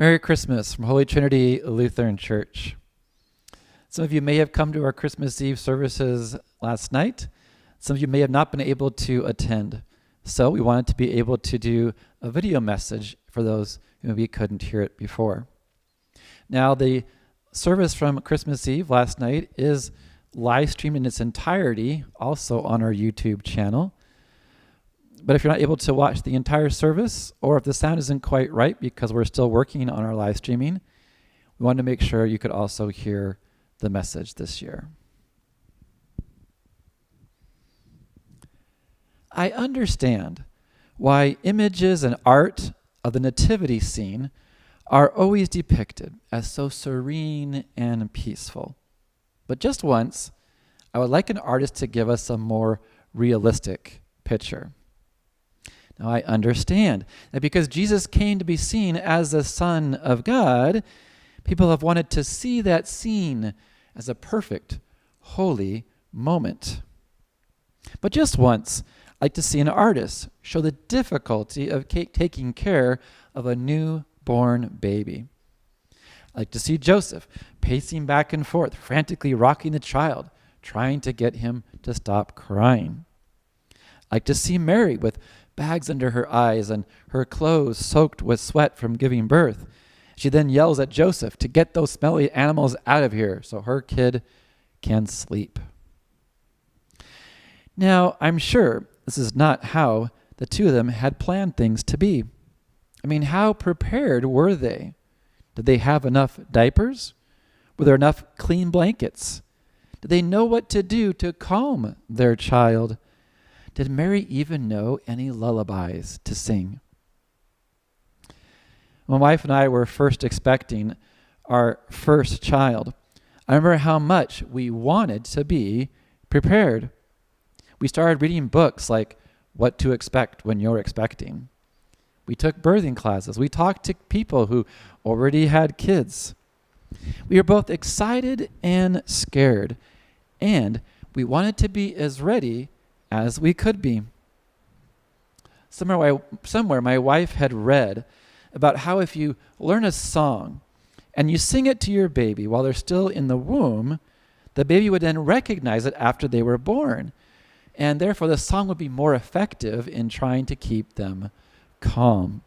Merry Christmas from Holy Trinity Lutheran Church. Some of you may have come to our Christmas Eve services last night. Some of you may have not been able to attend. So we wanted to be able to do a video message for those who maybe couldn't hear it before. Now, the service from Christmas Eve last night is live streamed in its entirety, also on our YouTube channel. But if you're not able to watch the entire service, or if the sound isn't quite right because we're still working on our live streaming, we wanted to make sure you could also hear the message this year. I understand why images and art of the nativity scene are always depicted as so serene and peaceful. But just once, I would like an artist to give us a more realistic picture. Now, I understand that because Jesus came to be seen as the Son of God, people have wanted to see that scene as a perfect, holy moment. But just once, I'd like to see an artist show the difficulty of taking care of a newborn baby. I'd like to see Joseph pacing back and forth, frantically rocking the child, trying to get him to stop crying. I'd like to see Mary with bags under her eyes and her clothes soaked with sweat from giving birth. She then yells at Joseph to get those smelly animals out of here so her kid can sleep. Now, I'm sure this is not how the two of them had planned things to be. I mean, how prepared were they? Did they have enough diapers? Were there enough clean blankets? Did they know what to do to calm their child? Did Mary even know any lullabies to sing? When my wife and I were first expecting our first child, I remember how much we wanted to be prepared. We started reading books like What to Expect When You're Expecting. We took birthing classes. We talked to people who already had kids. We were both excited and scared, and we wanted to be as ready as we could be. Somewhere my wife had read about how if you learn a song and you sing it to your baby while they're still in the womb, the baby would then recognize it after they were born. And therefore the song would be more effective in trying to keep them calm.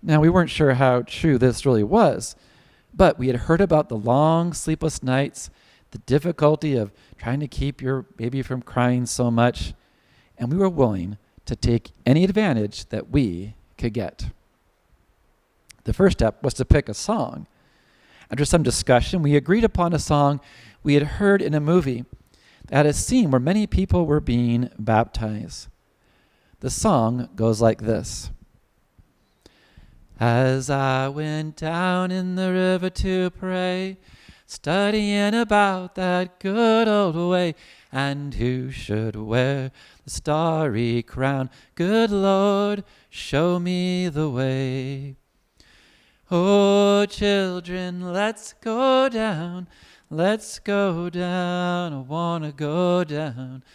Now, we weren't sure how true this really was, but we had heard about the long sleepless nights, the difficulty of trying to keep your baby from crying so much, and we were willing to take any advantage that we could get. The first step was to pick a song. After some discussion, we agreed upon a song we had heard in a movie that had a scene where many people were being baptized. The song goes like this. As I went down in the river to pray, studying about that good old way, and who should wear the starry crown? Good Lord, show me the way. Oh, children, let's go down. Let's go down. I want to go down.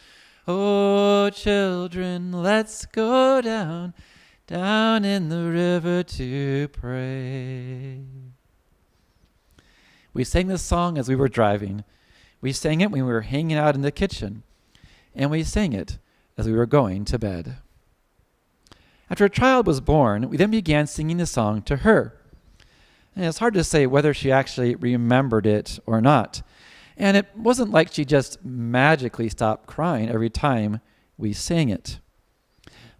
Oh, children, let's go down, down in the river to pray. We sang this song as we were driving. We sang it when we were hanging out in the kitchen. And we sang it as we were going to bed. After a child was born, we then began singing the song to her. And it's hard to say whether she actually remembered it or not. And it wasn't like she just magically stopped crying every time we sang it.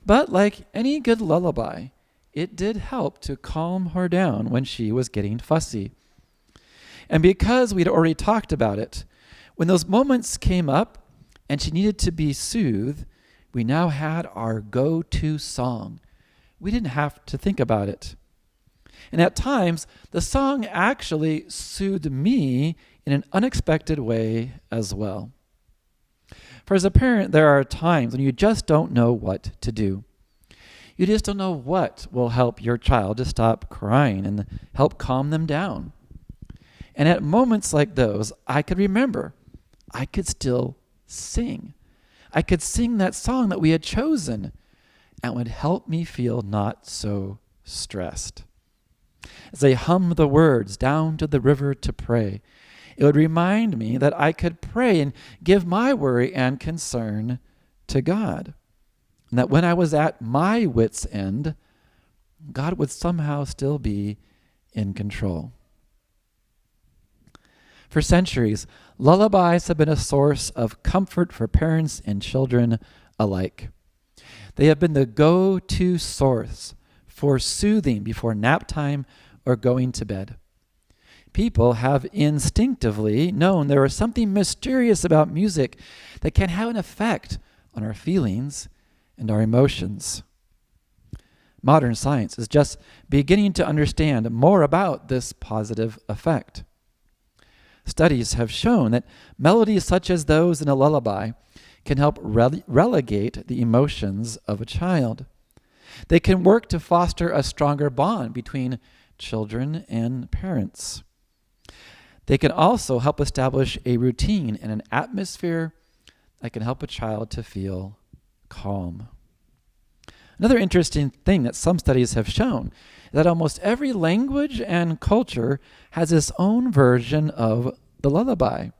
But like any good lullaby, it did help to calm her down when she was getting fussy. And because we'd already talked about it, when those moments came up and she needed to be soothed, we now had our go-to song. We didn't have to think about it. And at times, the song actually soothed me in an unexpected way as well. For as a parent, there are times when you just don't know what to do. You just don't know what will help your child to stop crying and help calm them down. And at moments like those, I could remember I could still sing. I could sing that song that we had chosen, and it would help me feel not so stressed. As I hummed the words down to the river to pray, it would remind me that I could pray and give my worry and concern to God. And that when I was at my wit's end, God would somehow still be in control. For centuries, lullabies have been a source of comfort for parents and children alike. They have been the go-to source for soothing before nap time or going to bed. People have instinctively known there is something mysterious about music that can have an effect on our feelings and our emotions. Modern science is just beginning to understand more about this positive effect. Studies have shown that melodies such as those in a lullaby can help relegate the emotions of a child. They can work to foster a stronger bond between children and parents. They can also help establish a routine and an atmosphere that can help a child to feel calm. Another interesting thing that some studies have shown is that almost every language and culture has its own version of the lullaby.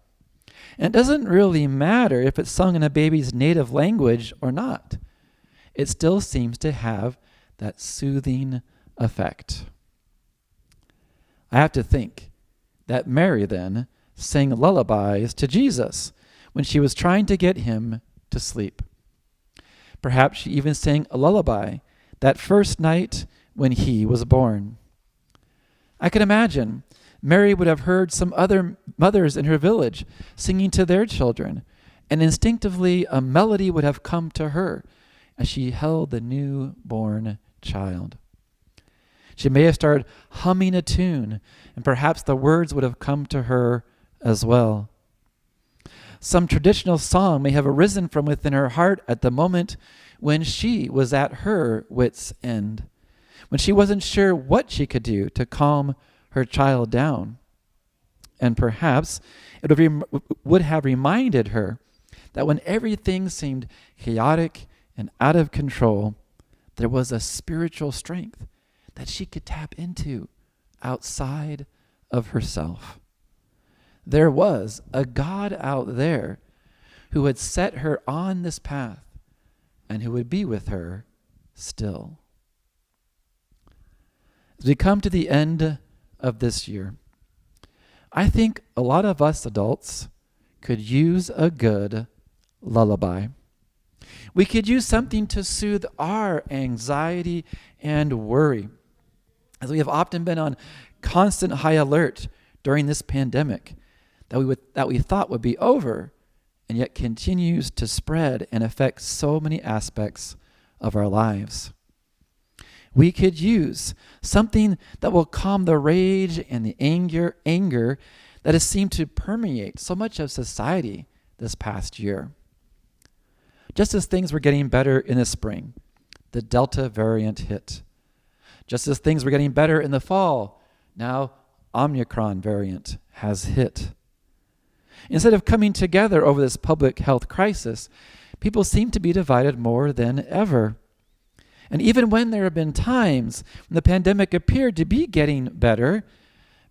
And it doesn't really matter if it's sung in a baby's native language or not. It still seems to have that soothing effect. I have to think that Mary then sang lullabies to Jesus when she was trying to get him to sleep. Perhaps she even sang a lullaby that first night when he was born. I can imagine Mary would have heard some other mothers in her village singing to their children, and instinctively a melody would have come to her as she held the newborn child. She may have started humming a tune, and perhaps the words would have come to her as well. Some traditional song may have arisen from within her heart at the moment when she was at her wit's end, when she wasn't sure what she could do to calm her child down. And perhaps it would have reminded her that when everything seemed chaotic and out of control, there was a spiritual strength that she could tap into outside of herself. There was a God out there who had set her on this path and who would be with her still. As we come to the end of this year, I think a lot of us adults could use a good lullaby. We could use something to soothe our anxiety and worry, as we have often been on constant high alert during this pandemic that we thought would be over, and yet continues to spread and affect so many aspects of our lives. We could use something that will calm the rage and the anger that has seemed to permeate so much of society this past year. Just as things were getting better in the spring, the Delta variant hit. Just as things were getting better in the fall, now Omicron variant has hit. Instead of coming together over this public health crisis, people seem to be divided more than ever. And even when there have been times when the pandemic appeared to be getting better,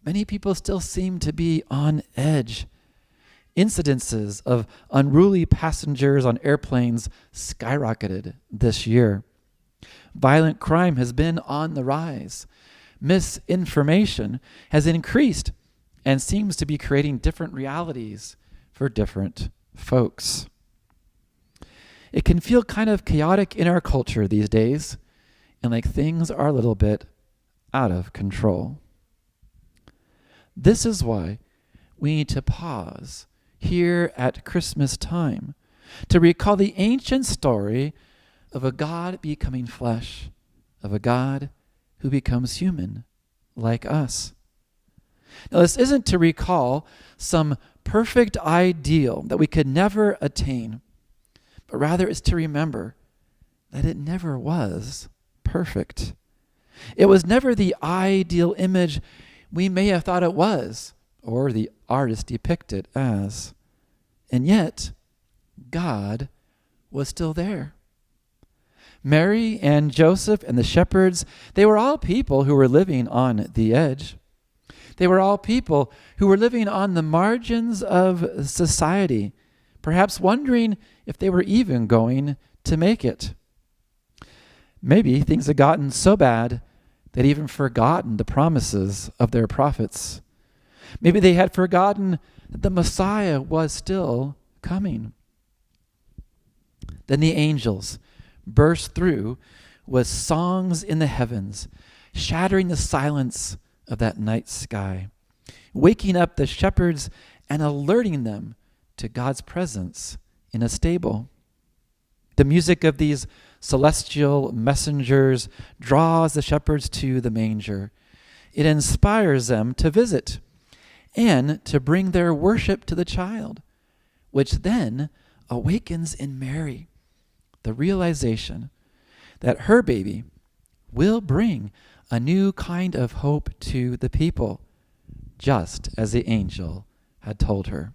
many people still seem to be on edge. Incidences of unruly passengers on airplanes skyrocketed this year. Violent crime has been on the rise. Misinformation has increased and seems to be creating different realities for different folks. It can feel kind of chaotic in our culture these days, and like things are a little bit out of control. This is why we need to pause here at Christmas time to recall the ancient story of a God becoming flesh, of a God who becomes human like us. Now, this isn't to recall some perfect ideal that we could never attain, but rather it's to remember that it never was perfect. It was never the ideal image we may have thought it was, or the artist depicted as. And yet, God was still there. Mary and Joseph and the shepherds, they were all people who were living on the edge. They were all people who were living on the margins of society, perhaps wondering if they were even going to make it. Maybe things had gotten so bad they'd even forgotten the promises of their prophets. Maybe they had forgotten that the Messiah was still coming. Then the angels burst through with songs in the heavens, shattering the silence of that night sky, waking up the shepherds and alerting them to God's presence in a stable. The music of these celestial messengers draws the shepherds to the manger. It inspires them to visit and to bring their worship to the child, which then awakens in Mary the realization that her baby will bring a new kind of hope to the people, just as the angel had told her.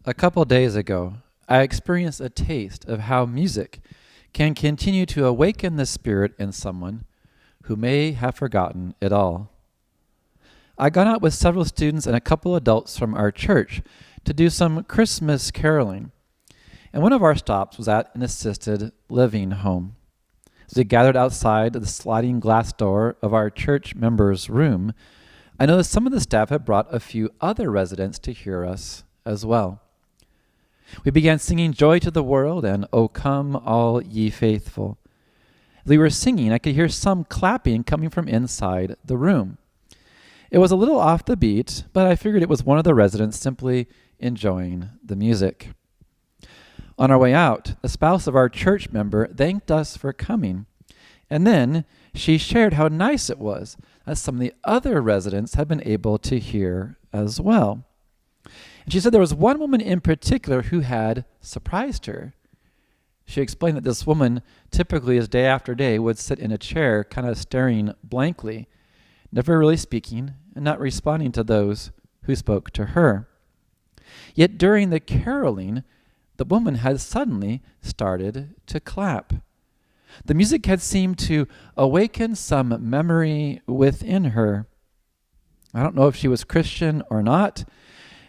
A couple days ago, I experienced a taste of how music can continue to awaken the spirit in someone who may have forgotten it all. I got out with several students and a couple adults from our church to do some Christmas caroling, and one of our stops was at an assisted living home. As we gathered outside the sliding glass door of our church members' room, I noticed some of the staff had brought a few other residents to hear us as well. We began singing Joy to the World and O Come All Ye Faithful. As we were singing, I could hear some clapping coming from inside the room. It was a little off the beat, but I figured it was one of the residents simply enjoying the music. On our way out, the spouse of our church member thanked us for coming, and then she shared how nice it was that some of the other residents had been able to hear as well. And she said there was one woman in particular who had surprised her. She explained that this woman typically, as day after day, would sit in a chair kind of staring blankly, never really speaking and not responding to those who spoke to her. Yet during the caroling, the woman had suddenly started to clap. The music had seemed to awaken some memory within her. I don't know if she was Christian or not,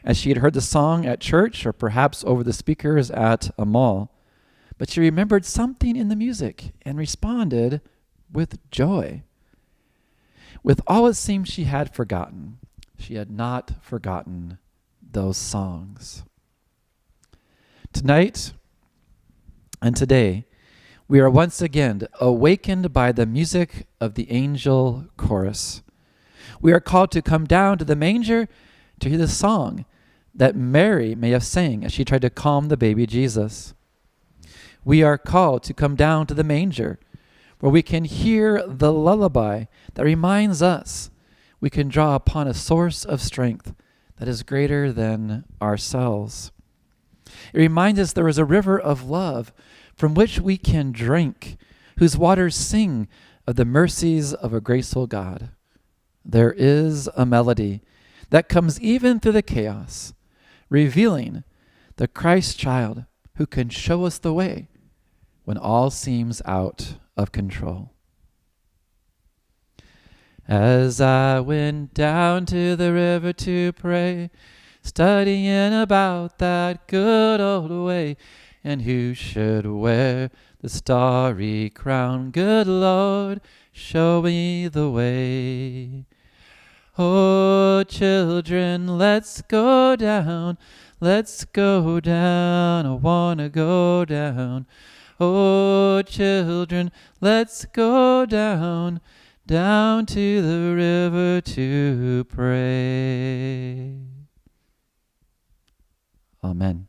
as she had heard the song at church or perhaps over the speakers at a mall, but she remembered something in the music and responded with joy. With all it seemed she had forgotten, she had not forgotten those songs. Tonight and today, we are once again awakened by the music of the angel chorus. We are called to come down to the manger to hear the song that Mary may have sang as she tried to calm the baby Jesus. We are called to come down to the manger where we can hear the lullaby that reminds us we can draw upon a source of strength that is greater than ourselves. It reminds us there is a river of love from which we can drink, whose waters sing of the mercies of a graceful God. There is a melody that comes even through the chaos, revealing the Christ child who can show us the way when all seems out of control. As I went down to the river to pray, studying about that good old way, and who should wear the starry crown? Good Lord, show me the way. Oh, children, let's go down. Let's go down. I want to go down. Oh, children, let's go down, down to the river to pray. Amen.